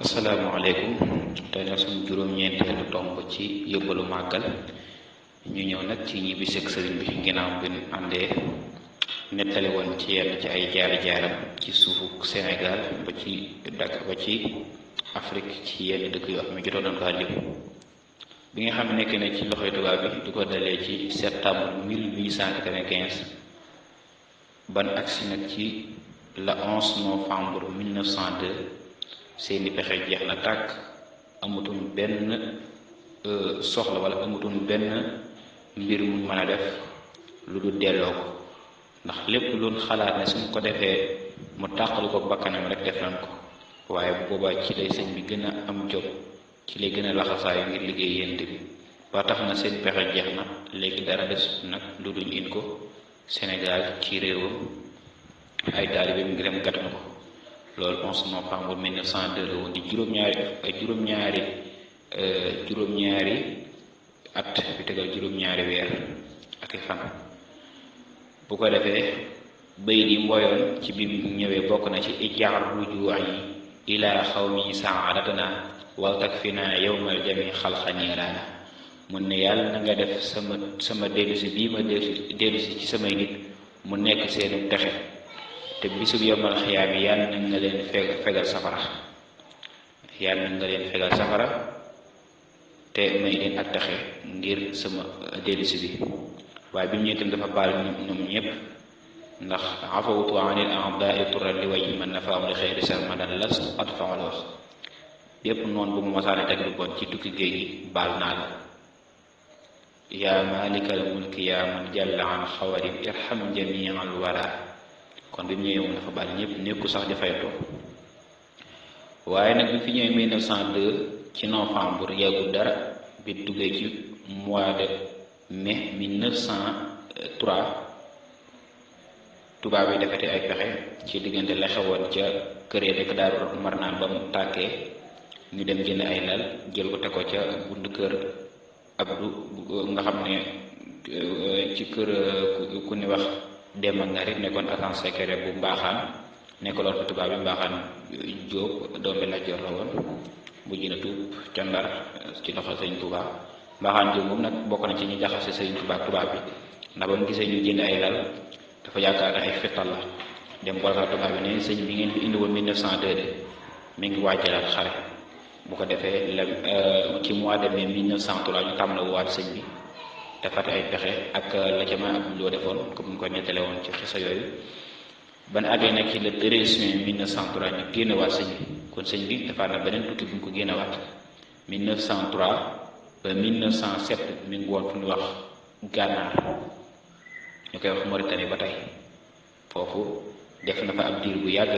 asalaamaaleykum tey nag suñu juróom-ñeenteelu tomb ci yóbbalu màggal ñu ñëw nag ci ñibbi sëg sëriñ bi ginnaaw bi ñu àndee nettali woon ci yenn ci ay jaari-jaaram ci suufu Sénégal ba ci Dakar ba ci Afrique ci yenn dëkk yoo xam ne jotoon nañ ko lim bi nga xam ne nekk na ci loxoy tubaab bi du ko dalee ci septembre 1895 ban agsi nag ci le 11 novembre 1902 seeni pexe jeex na tàkk amutum benn soxla wala amutum benn mbir mu mën a def lu du delloo ko ndax lépp luñ xalaat ne suñ ko defee mu tàqalu ko bakkanam rek def nañ ko waaye bu boobaa ci lay sëñ bi gën a am jot ci lay gën a laxasaayu ngir liggéey yent bi ba tax na seen pexe jeex na léegi dara des nag lu duñ in ko Sénégal ci réewam ay taalibe ngir dem gàtt na ko loolu 11 novembre 1902 la woon di juróom-ñaari at bi tegal juróom-ñaari weer ak i fan bu ko defee bay di mboyoon ci bi ñëwee bokk na ci ijaar rujuu'i ilaa xawmi saadatana wal takfina yawmal jami xalqa niiraana mun ne yàlla na nga def sama dellusi bii ma dellusi ci samay nit mu nekk seenu texe te bisub yombal xiyaam yi yàlla na nga leen fegal safara te may leen ak taxe ngir sama dellusi bi waaye bi mu ñëwee tam dafa baal ñoom ñëpp ndax afawtu anil a'daa'i turan li wajhi man nafaa'u li xayri sarmadan las adfa'u la wax bépp noonu bu mu masaane teg lu bon ci tukki géej gi baal naa la yaa maalikal mulki yaa man jalla an xawarim irham jami'al wara kon bi mu ñëwee moom dafa baal ñëpp nekku sax di faytoo waaye nag bi fi ñëwee 1902 ci novembre yàggul dara bi duggee ci mois de mai 1903 tubaab yi defete ay pexe ci diggante la xewoon ca kër yi nekk Daaru Marnaan ba mu tàkkee ñu dem jënd ay lal jël ko teg ko ca bunt kër Abdou nga xam ne ci kër ku ni wax Demba Ngari nekkoon agent secret bu Mbaaxaan nekkaloon fa tubaab bi Mbaaxaan Jóob doomi Lat Joor la woon mujj na tuub ca Ndar ci loxo Sëñ Tuubaa Mbaaxaan Jóob moom nag bokk na ci ñu jaxase Sëñ tubaab bi ndax ba mu gisee ñu jënd ay lal dafa yaakaar ne ay fettal la dem boolka tubaab bi ne sëñ bi ngeen fi indi woon 1902 de mi ngi waajalaat xare bu ko defee la ci mois de mai 1903 ñu tàmm la waat sëñ bi defate ay pexe ak la ca ma ab loo defoon comme ñu ko nettale woon ci xisa yooyu ban àggee nag ci le 13 mai 1903 ñu génnewaat sëñ bi kon sëñ bi defaat na beneen tukki bu ñu ko génnewaat 1903 ba 1907 mi ngi woon fu ñu wax Gànnaar ñu koy wax Mauritanie ba tey foofu def na fa ab diir bu yàgg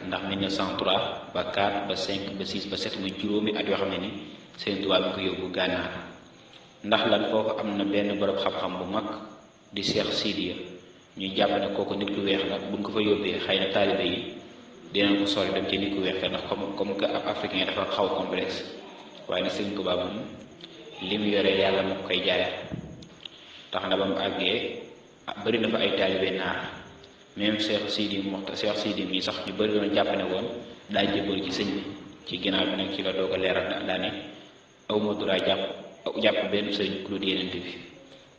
ndax 1903 ba 4 ba 5 ba 6 ba 7 muy juróomi at yoo xam ne ni Sëñ Tuubaa bi ko yóbbu Gànnaar ndax lan foofu am na benn borom xam-xam bu mag di Cheikh Sidiya ñuy jàpp ne kooku nit ku weex la buñ ko fa yóbbee xëy na taalibe yi dinañ ko sori dem ci nit ku weex la ndax comme que ab africain dafa xaw complexe waaye nag Sëñ Tuubaa moom li mu yore yàlla moo koy jaayal tax na ba mu àggee bëri na fa ay taalibe naar même Cheikh Sidi mii sax ñu bëri doon jàpp ne woon daa jébal ci sëñ bi ci ginnaaw bi nag ci la doog a leeral daa ne aw ma dura jàpp benn sëriñ ku dul Yonent bi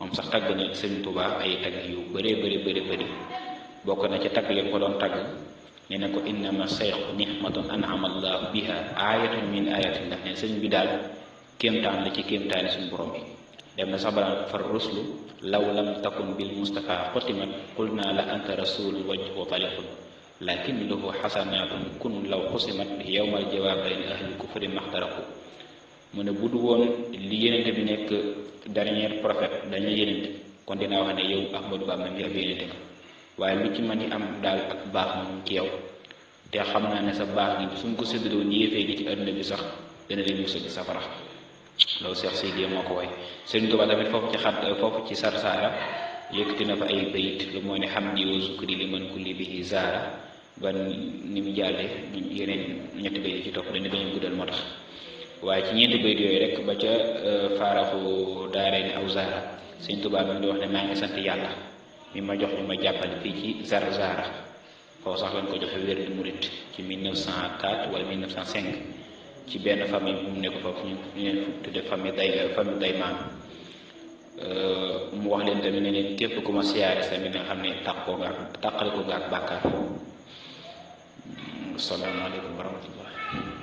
moom sax tagg na Sëriñ Tuubaa ay tagg yu bëri bokk na ca tagg yam ko doon tagg nee na ko innama sayxu nixmatun an'ama allahu biha ayatun min ayatillah ne sëñ bi daal kéemtaan la ci kéemtaani suñu borom bi dem na sax balaa far ruslu law lam takun bil Mustafa xotimat qul naa la anta rasul wajhu taliqun lakin lahu xasanatun kun law xusimat yowmal jawaab bayna ahli kufri maxtaraku mu ne bu du woon li Yonent bi nekk dernier prophète dañu Yonent kon dinaa wax ne yow Ahmadu Bamba mi ab Yonent nga waaye lu ci mën di am daal ak baax moom ci yow te xam naa ne sa baax gi suñ ko séddaloo ni yéefee gi ci àdduna bi sax dana leen musal ci safara loolu Cheikh Sidi moo ko way Sëriñ Tuubaa tamit foofu ci Sarsara yëkkati na fa ay bayit lu moo ne hamdi wa zikri li man kulli bihi zaara ba ni mu jàllee yeneen ñetti bayit ci topp dañu dañu guddal moo tax waaye ci ñeenti bayit yooyu rek ba ca faaraxu daaree ni aw zaara Sëriñ Tuubaa mi di wax ne maa ngi sant yàlla mi ma jox ñu ma jàppale fii ci Sarsara foofu sax lañ ko joxe wér di murit ci 1904 wala 1905 ci benn famille bu mu nekk foofu ñu leen tudde famille Daymaan mu wax leen tamit ne leen képp ku ma siyaare tamit nga xam ne tàqale ko nga ak bàkkaar. Asalaamaaleykum wa rahmatullah.